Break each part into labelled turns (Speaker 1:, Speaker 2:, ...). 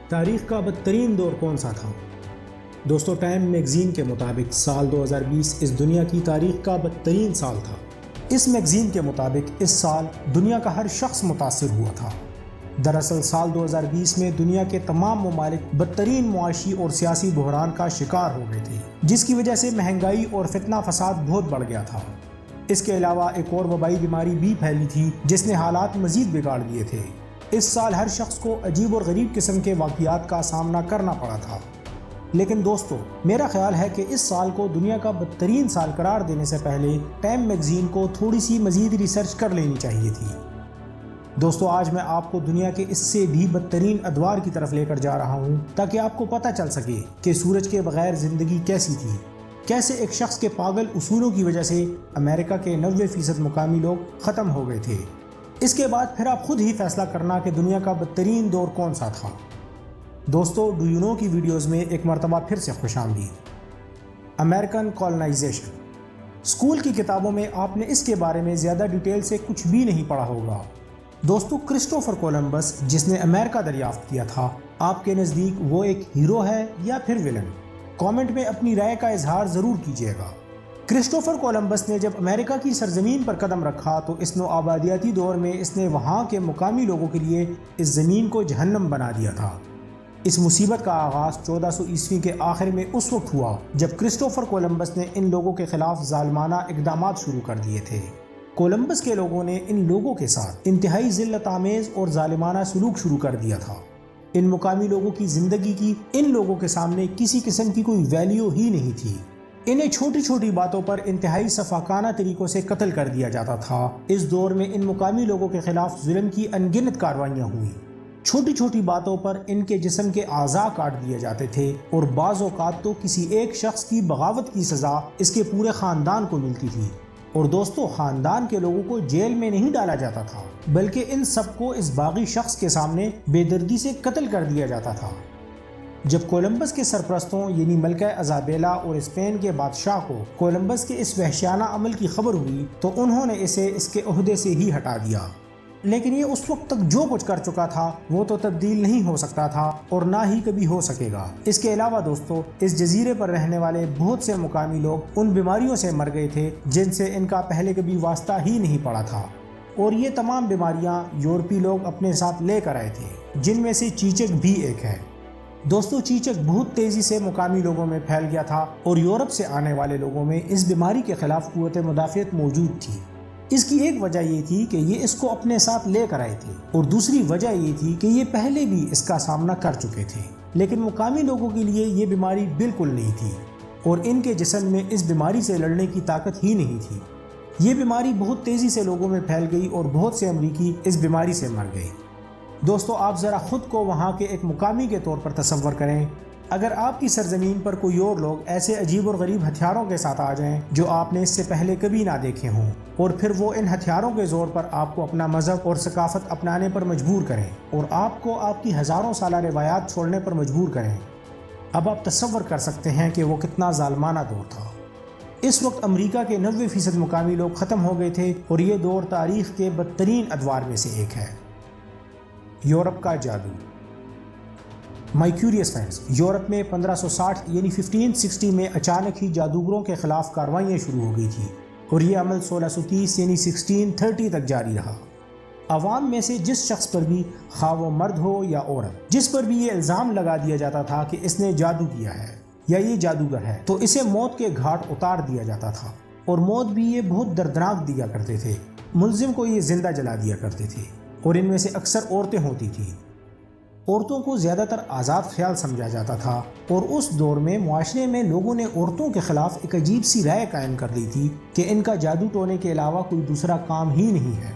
Speaker 1: تاریخ کا بدترین دور کون سا تھا؟ دوستو، ٹائم میگزین کے مطابق سال 2020 اس دنیا کی تاریخ کا بدترین سال تھا۔ اس میگزین کے مطابق اس سال دنیا کا ہر شخص متاثر ہوا تھا۔ دراصل سال 2020 میں دنیا کے تمام ممالک بدترین معاشی اور سیاسی بحران کا شکار ہو گئے تھے، جس کی وجہ سے مہنگائی اور فتنہ فساد بہت بڑھ گیا تھا۔ اس کے علاوہ ایک اور وبائی بیماری بھی پھیلی تھی جس نے حالات مزید بگاڑ دیے تھے۔ اس سال ہر شخص کو عجیب اور غریب قسم کے واقعات کا سامنا کرنا پڑا تھا۔ لیکن دوستو، میرا خیال ہے کہ اس سال کو دنیا کا بدترین سال قرار دینے سے پہلے ٹائم میگزین کو تھوڑی سی مزید ریسرچ کر لینی چاہیے تھی۔ دوستو، آج میں آپ کو دنیا کے اس سے بھی بدترین ادوار کی طرف لے کر جا رہا ہوں تاکہ آپ کو پتہ چل سکے کہ سورج کے بغیر زندگی کیسی تھی، کیسے ایک شخص کے پاگل اصولوں کی وجہ سے امریکہ کے 90% مقامی لوگ ختم ہو گئے تھے۔ اس کے بعد پھر آپ خود ہی فیصلہ کرنا کہ دنیا کا بدترین دور کون سا تھا۔ دوستو، ڈو یو نو کی ویڈیوز میں ایک مرتبہ پھر سے خوش آمدید۔ امریکن کولونائزیشن۔ اسکول کی کتابوں میں آپ نے اس کے بارے میں زیادہ ڈیٹیل سے کچھ بھی نہیں پڑھا ہوگا۔ دوستو، کرسٹوفر کولمبس جس نے امریکہ دریافت کیا تھا، آپ کے نزدیک وہ ایک ہیرو ہے یا پھر ولن؟ کامنٹ میں اپنی رائے کا اظہار ضرور کیجیے گا۔ کرسٹوفر کولمبس نے جب امریکہ کی سرزمین پر قدم رکھا تو اس نو آبادیاتی دور میں اس نے وہاں کے مقامی لوگوں کے لیے اس زمین کو جہنم بنا دیا تھا۔ اس مصیبت کا آغاز 1400 عیسوی کے آخر میں اس وقت ہوا جب کرسٹوفر کولمبس نے ان لوگوں کے خلاف ظالمانہ اقدامات شروع کر دیے تھے۔ کولمبس کے لوگوں نے ان لوگوں کے ساتھ انتہائی ذلت آمیز اور ظالمانہ سلوک شروع کر دیا تھا۔ ان مقامی لوگوں کی زندگی کی ان لوگوں کے سامنے کسی قسم کی کوئی ویلیو ہی نہیں تھی۔ انہیں چھوٹی چھوٹی باتوں پر انتہائی سفاکانہ طریقوں سے قتل کر دیا جاتا تھا۔ اس دور میں ان مقامی لوگوں کے خلاف ظلم کی انگنت کاروائیاں ہوئیں۔ چھوٹی چھوٹی باتوں پر ان کے جسم کے اعضاء کاٹ دیے جاتے تھے اور بعض اوقات تو کسی ایک شخص کی بغاوت کی سزا اس کے پورے خاندان کو ملتی تھی۔ اور دوستو، خاندان کے لوگوں کو جیل میں نہیں ڈالا جاتا تھا، بلکہ ان سب کو اس باغی شخص کے سامنے بے دردی سے قتل کر دیا جاتا تھا۔ جب کولمبس کے سرپرستوں یعنی ملکہ ایزابیلا اور اسپین کے بادشاہ کو کولمبس کے اس وحشیانہ عمل کی خبر ہوئی تو انہوں نے اسے اس کے عہدے سے ہی ہٹا دیا۔ لیکن یہ اس وقت تک جو کچھ کر چکا تھا وہ تو تبدیل نہیں ہو سکتا تھا اور نہ ہی کبھی ہو سکے گا۔ اس کے علاوہ دوستو، اس جزیرے پر رہنے والے بہت سے مقامی لوگ ان بیماریوں سے مر گئے تھے جن سے ان کا پہلے کبھی واسطہ ہی نہیں پڑا تھا، اور یہ تمام بیماریاں یورپی لوگ اپنے ساتھ لے کر آئے تھے، جن میں سے چیچک بھی ایک ہے۔ دوستو، چیچک بہت تیزی سے مقامی لوگوں میں پھیل گیا تھا اور یورپ سے آنے والے لوگوں میں اس بیماری کے خلاف قوت مدافعت موجود تھی۔ اس کی ایک وجہ یہ تھی کہ یہ اس کو اپنے ساتھ لے کر آئے تھے، اور دوسری وجہ یہ تھی کہ یہ پہلے بھی اس کا سامنا کر چکے تھے۔ لیکن مقامی لوگوں کے لیے یہ بیماری بالکل نہیں تھی اور ان کے جسم میں اس بیماری سے لڑنے کی طاقت ہی نہیں تھی۔ یہ بیماری بہت تیزی سے لوگوں میں پھیل گئی اور بہت سے امریکی اس بیماری سے مر گئے۔ دوستو، آپ ذرا خود کو وہاں کے ایک مقامی کے طور پر تصور کریں۔ اگر آپ کی سرزمین پر کوئی اور لوگ ایسے عجیب اور غریب ہتھیاروں کے ساتھ آ جائیں جو آپ نے اس سے پہلے کبھی نہ دیکھے ہوں، اور پھر وہ ان ہتھیاروں کے زور پر آپ کو اپنا مذہب اور ثقافت اپنانے پر مجبور کریں اور آپ کو آپ کی ہزاروں سالہ روایات چھوڑنے پر مجبور کریں، اب آپ تصور کر سکتے ہیں کہ وہ کتنا ظالمانہ دور تھا۔ اس وقت امریکہ کے 90% مقامی لوگ ختم ہو گئے تھے اور یہ دور تاریخ کے بدترین ادوار میں سے ایک ہے۔ یورپ کا جادو۔ مائی کیوریس فرینڈز، یورپ میں 1560 یعنی 1560 میں اچانک ہی جادوگروں کے خلاف کارروائیاں شروع ہو گئی تھی اور یہ عمل 1630 یعنی 1630 تک جاری رہا۔ عوام میں سے جس شخص پر بھی، خواہ وہ مرد ہو یا عورت، جس پر بھی یہ الزام لگا دیا جاتا تھا کہ اس نے جادو کیا ہے یا یہ جادوگر ہے، تو اسے موت کے گھاٹ اتار دیا جاتا تھا، اور موت بھی یہ بہت دردناک دیا کرتے تھے۔ ملزم کو یہ زندہ جلا دیا کرتے تھے، اور ان میں سے اکثر عورتیں ہوتی تھیں۔ عورتوں کو زیادہ تر آزاد خیال سمجھا جاتا تھا، اور اس دور میں معاشرے میں لوگوں نے عورتوں کے خلاف ایک عجیب سی رائے قائم کر دی تھی کہ ان کا جادو ٹونے کے علاوہ کوئی دوسرا کام ہی نہیں ہے۔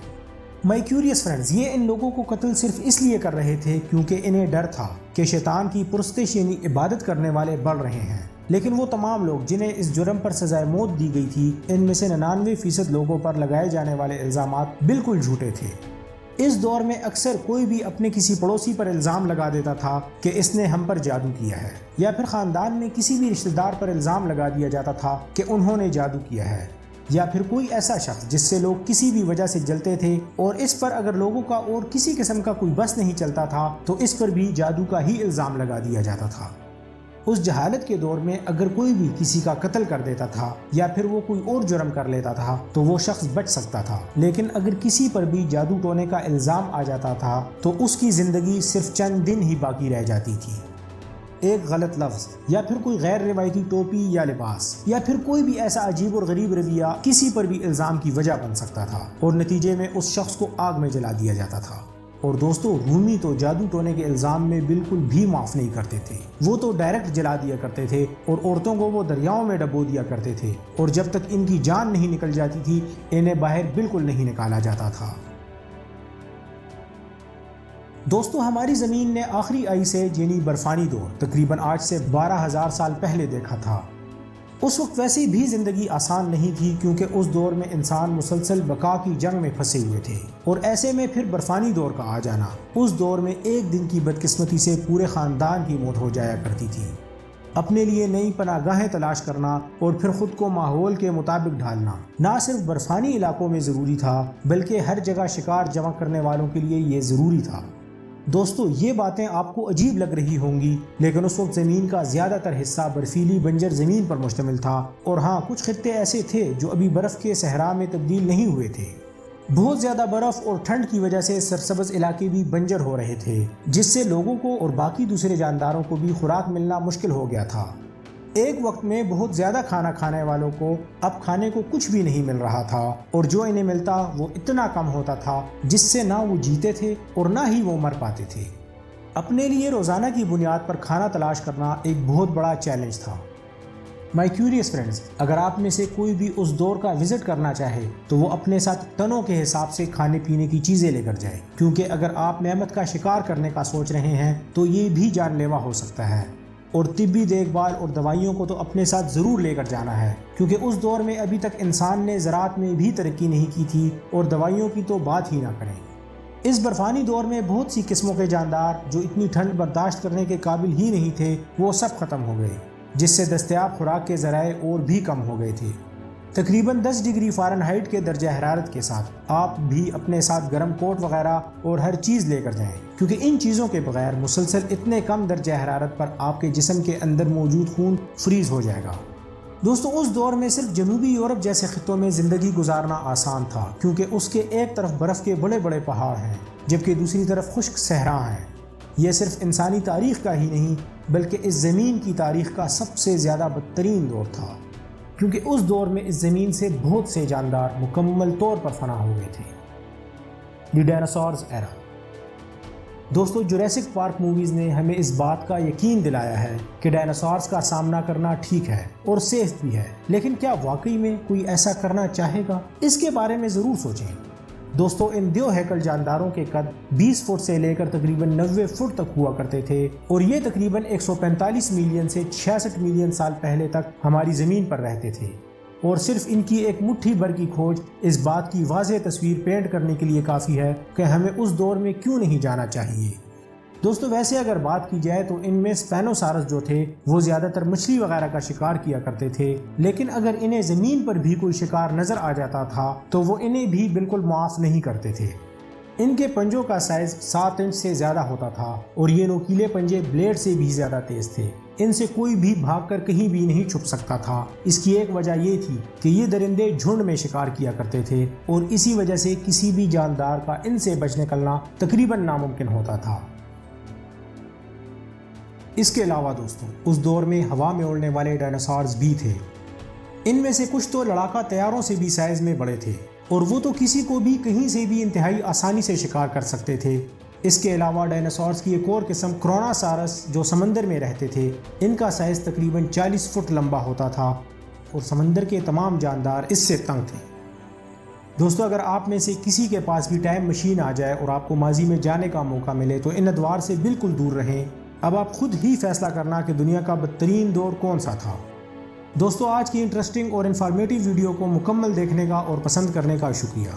Speaker 1: مائی کیوریس فرینڈز، یہ ان لوگوں کو قتل صرف اس لیے کر رہے تھے کیونکہ انہیں ڈر تھا کہ شیطان کی پرستش یعنی عبادت کرنے والے بڑھ رہے ہیں۔ لیکن وہ تمام لوگ جنہیں اس جرم پر سزائے موت دی گئی تھی، ان میں سے 99% لوگوں پر لگائے جانے والے الزامات بالکل جھوٹے تھے۔ اس دور میں اکثر کوئی بھی اپنے کسی پڑوسی پر الزام لگا دیتا تھا کہ اس نے ہم پر جادو کیا ہے، یا پھر خاندان میں کسی بھی رشتہ دار پر الزام لگا دیا جاتا تھا کہ انہوں نے جادو کیا ہے۔ یا پھر کوئی ایسا شخص جس سے لوگ کسی بھی وجہ سے جلتے تھے اور اس پر اگر لوگوں کا اور کسی قسم کا کوئی بس نہیں چلتا تھا تو اس پر بھی جادو کا ہی الزام لگا دیا جاتا تھا۔ اس جہالت کے دور میں اگر کوئی بھی کسی کا قتل کر دیتا تھا یا پھر وہ کوئی اور جرم کر لیتا تھا تو وہ شخص بچ سکتا تھا، لیکن اگر کسی پر بھی جادو ٹونے کا الزام آ جاتا تھا تو اس کی زندگی صرف چند دن ہی باقی رہ جاتی تھی۔ ایک غلط لفظ یا پھر کوئی غیر روایتی ٹوپی یا لباس یا پھر کوئی بھی ایسا عجیب اور غریب رویہ کسی پر بھی الزام کی وجہ بن سکتا تھا اور نتیجے میں اس شخص کو آگ میں جلا دیا جاتا تھا۔ اور دوستو، رومی تو جادو ٹونے کے الزام میں بالکل بھی معاف نہیں کرتے تھے، وہ تو ڈائریکٹ جلا دیا کرتے تھے اور عورتوں کو وہ دریاؤں میں ڈبو دیا کرتے تھے، اور جب تک ان کی جان نہیں نکل جاتی تھی انہیں باہر بالکل نہیں نکالا جاتا تھا۔ دوستو، ہماری زمین نے آخری آئس ایج یعنی برفانی دور تقریباً آج سے 12,000 سال پہلے دیکھا تھا۔ اس وقت ویسے بھی زندگی آسان نہیں تھی کیونکہ اس دور میں انسان مسلسل بقا کی جنگ میں پھنسے ہوئے تھے، اور ایسے میں پھر برفانی دور کا آ جانا، اس دور میں ایک دن کی بدقسمتی سے پورے خاندان کی موت ہو جایا کرتی تھی۔ اپنے لیے نئی پناہ گاہیں تلاش کرنا اور پھر خود کو ماحول کے مطابق ڈھالنا نہ صرف برفانی علاقوں میں ضروری تھا بلکہ ہر جگہ شکار جمع کرنے والوں کے لیے یہ ضروری تھا۔ دوستو، یہ باتیں آپ کو عجیب لگ رہی ہوں گی، لیکن اس وقت زمین کا زیادہ تر حصہ برفیلی بنجر زمین پر مشتمل تھا، اور ہاں، کچھ خطے ایسے تھے جو ابھی برف کے صحرا میں تبدیل نہیں ہوئے تھے۔ بہت زیادہ برف اور ٹھنڈ کی وجہ سے سرسبز علاقے بھی بنجر ہو رہے تھے، جس سے لوگوں کو اور باقی دوسرے جانداروں کو بھی خوراک ملنا مشکل ہو گیا تھا۔ ایک وقت میں بہت زیادہ کھانا کھانے والوں کو اب کھانے کو کچھ بھی نہیں مل رہا تھا، اور جو انہیں ملتا وہ اتنا کم ہوتا تھا جس سے نہ وہ جیتے تھے اور نہ ہی وہ مر پاتے تھے۔ اپنے لیے روزانہ کی بنیاد پر کھانا تلاش کرنا ایک بہت بڑا چیلنج تھا۔ مائی کیوریس فرینڈز، اگر آپ میں سے کوئی بھی اس دور کا وزٹ کرنا چاہے تو وہ اپنے ساتھ ٹنوں کے حساب سے کھانے پینے کی چیزیں لے کر جائے، کیونکہ اگر آپ نعمت کا شکار کرنے کا سوچ رہے ہیں تو یہ بھی جان لیوا ہو سکتا ہے۔ اور طبی دیکھ بھال اور دوائیوں کو تو اپنے ساتھ ضرور لے کر جانا ہے، کیونکہ اس دور میں ابھی تک انسان نے زراعت میں بھی ترقی نہیں کی تھی، اور دوائیوں کی تو بات ہی نہ کریں۔ اس برفانی دور میں بہت سی قسموں کے جاندار جو اتنی ٹھنڈ برداشت کرنے کے قابل ہی نہیں تھے وہ سب ختم ہو گئے، جس سے دستیاب خوراک کے ذرائع اور بھی کم ہو گئے تھے۔ تقریباً 10 ڈگری فارنہائٹ کے درجہ حرارت کے ساتھ آپ بھی اپنے ساتھ گرم کوٹ وغیرہ اور ہر چیز لے کر جائیں، کیونکہ ان چیزوں کے بغیر مسلسل اتنے کم درجہ حرارت پر آپ کے جسم کے اندر موجود خون فریز ہو جائے گا۔ دوستو، اس دور میں صرف جنوبی یورپ جیسے خطوں میں زندگی گزارنا آسان تھا، کیونکہ اس کے ایک طرف برف کے بڑے بڑے پہاڑ ہیں جبکہ دوسری طرف خشک صحرا ہیں۔ یہ صرف انسانی تاریخ کا ہی نہیں بلکہ اس زمین کی تاریخ کا سب سے زیادہ بدترین دور تھا، کیونکہ اس دور میں اس زمین سے بہت سے جاندار مکمل طور پر فنا ہو گئے تھے۔ دی ڈائناسورز ایرا۔ دوستو، جوریسک پارک موویز نے ہمیں اس بات کا یقین دلایا ہے کہ ڈائناسورز کا سامنا کرنا ٹھیک ہے اور سیف بھی ہے، لیکن کیا واقعی میں کوئی ایسا کرنا چاہے گا؟ اس کے بارے میں ضرور سوچیں۔ دوستو، ان دیو ہیکل جانداروں کے قد 20 فٹ سے لے کر تقریباً 90 فٹ تک ہوا کرتے تھے، اور یہ تقریباً 145 ملین سے 66 ملین سال پہلے تک ہماری زمین پر رہتے تھے، اور صرف ان کی ایک مٹھی بھر کی کھوج اس بات کی واضح تصویر پینٹ کرنے کے لیے کافی ہے کہ ہمیں اس دور میں کیوں نہیں جانا چاہیے۔ دوستو، ویسے اگر بات کی جائے تو ان میں سپینوسارس جو تھے وہ زیادہ تر مچھلی وغیرہ کا شکار کیا کرتے تھے، لیکن اگر انہیں زمین پر بھی کوئی شکار نظر آ جاتا تھا تو وہ انہیں بھی بالکل معاف نہیں کرتے تھے۔ ان کے پنجوں کا سائز 7 انچ سے زیادہ ہوتا تھا، اور یہ نوکیلے پنجے بلیڈ سے بھی زیادہ تیز تھے۔ ان سے کوئی بھی بھاگ کر کہیں بھی نہیں چھپ سکتا تھا۔ اس کی ایک وجہ یہ تھی کہ یہ درندے جھنڈ میں شکار کیا کرتے تھے، اور اسی وجہ سے کسی بھی جاندار کا ان سے بچ نکلنا تقریباً ناممکن ہوتا تھا۔ اس کے علاوہ دوستوں، اس دور میں ہوا میں اڑنے والے ڈائناسورز بھی تھے۔ ان میں سے کچھ تو لڑاکا طیاروں سے بھی سائز میں بڑے تھے، اور وہ تو کسی کو بھی کہیں سے بھی انتہائی آسانی سے شکار کر سکتے تھے۔ اس کے علاوہ ڈائناسورز کی ایک اور قسم کروناسارس جو سمندر میں رہتے تھے، ان کا سائز تقریباً 40 فٹ لمبا ہوتا تھا، اور سمندر کے تمام جاندار اس سے تنگ تھے۔ دوستو، اگر آپ میں سے کسی کے پاس بھی ٹائم مشین آ جائے اور آپ کو ماضی میں جانے کا موقع ملے تو ان ادوار سے بالکل دور رہیں۔ اب آپ خود ہی فیصلہ کرنا کہ دنیا کا بدترین دور کون سا تھا۔ دوستو، آج کی انٹرسٹنگ اور انفارمیٹیو ویڈیو کو مکمل دیکھنے کا اور پسند کرنے کا شکریہ۔